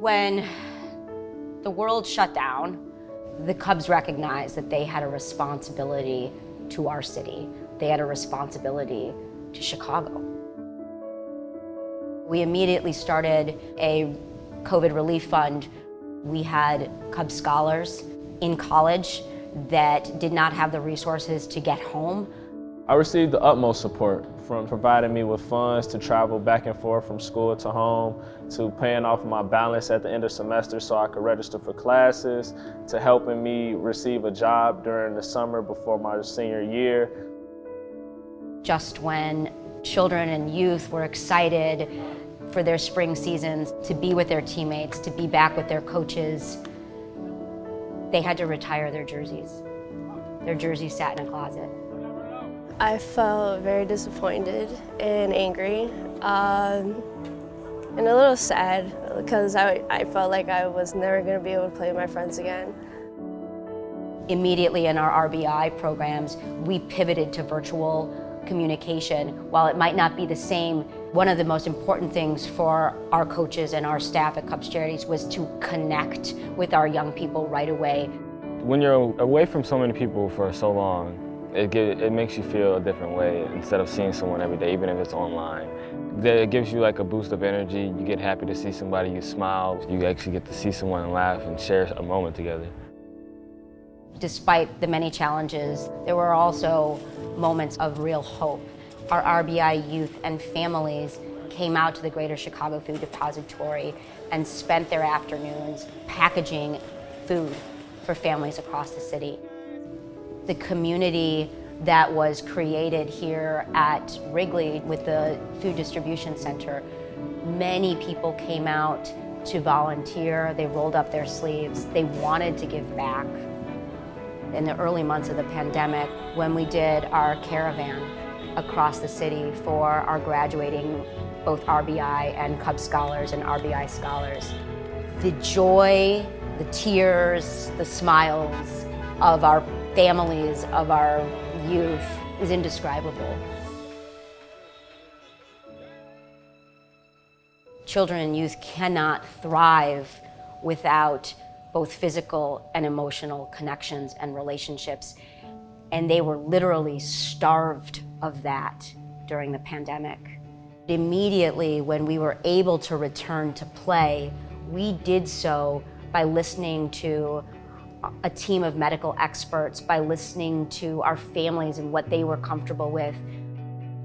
When the world shut down, the Cubs recognized that they had a responsibility to our city. They had a responsibility to Chicago. We immediately started a COVID relief fund. We had Cubs scholars in college that did not have the resources to get home. I received the utmost support, from providing me with funds to travel back and forth from school to home, to paying off my balance at the end of semester so I could register for classes, to helping me receive a job during the summer before my senior year. Just when children and youth were excited for their spring seasons, to be with their teammates, to be back with their coaches, they had to retire their jerseys. Their jerseys sat in a closet. I felt very disappointed and angry and a little sad because I felt like I was never going to be able to play with my friends again. Immediately in our RBI programs, we pivoted to virtual communication. While it might not be the same, one of the most important things for our coaches and our staff at Cubs Charities was to connect with our young people right away. When you're away from so many people for so long, it makes you feel a different way instead of seeing someone every day, even if it's online. It gives you like a boost of energy. You get happy to see somebody, you smile. You actually get to see someone laugh and share a moment together. Despite the many challenges, there were also moments of real hope. Our RBI youth and families came out to the Greater Chicago Food Depository and spent their afternoons packaging food for families across the city. The community that was created here at Wrigley with the Food Distribution Center, many people came out to volunteer. They rolled up their sleeves. They wanted to give back. In the early months of the pandemic, when we did our caravan across the city for our graduating both RBI and Cubs scholars and RBI scholars, the joy, the tears, the smiles of our families, of our youth is indescribable. Children and youth cannot thrive without both physical and emotional connections and relationships, and they were literally starved of that during the pandemic. Immediately when we were able to return to play, we did so by listening to a team of medical experts, by listening to our families and what they were comfortable with.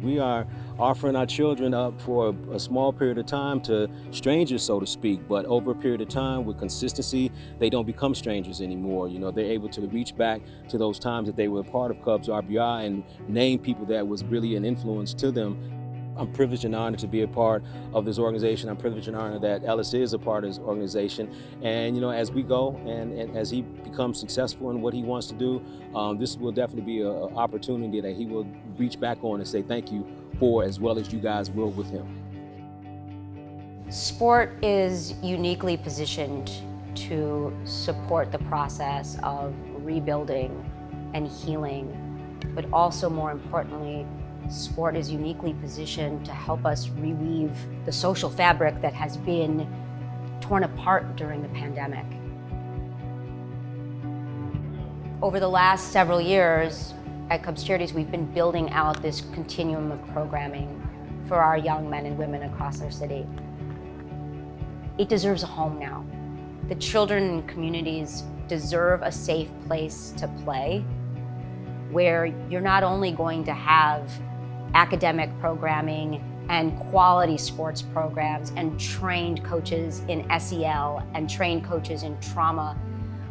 We are offering our children up for a small period of time to strangers, so to speak, but over a period of time with consistency, they don't become strangers anymore. You know, they're able to reach back to those times that they were a part of Cubs RBI and name people that was really an influence to them. I'm privileged and honored to be a part of this organization. I'm privileged and honored that Ellis is a part of this organization. And you know, as we go and as he becomes successful in what he wants to do, this will definitely be an opportunity that he will reach back on and say thank you for, as well as you guys will with him. Sport is uniquely positioned to support the process of rebuilding and healing, but also more importantly, sport is uniquely positioned to help us reweave the social fabric that has been torn apart during the pandemic. Over the last several years at Cubs Charities, we've been building out this continuum of programming for our young men and women across our city. It deserves a home now. The children and communities deserve a safe place to play, where you're not only going to have academic programming and quality sports programs and trained coaches in SEL and trained coaches in trauma,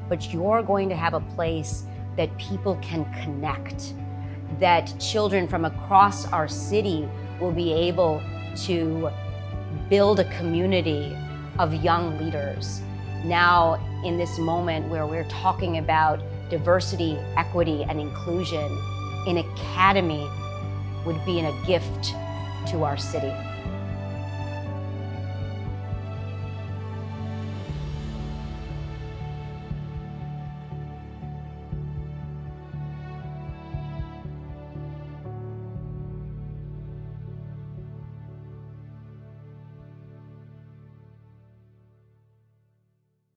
but you're going to have a place that people can connect, that children from across our city will be able to build a community of young leaders. Now, in this moment where we're talking about diversity, equity, and inclusion, an academy would be a gift to our city.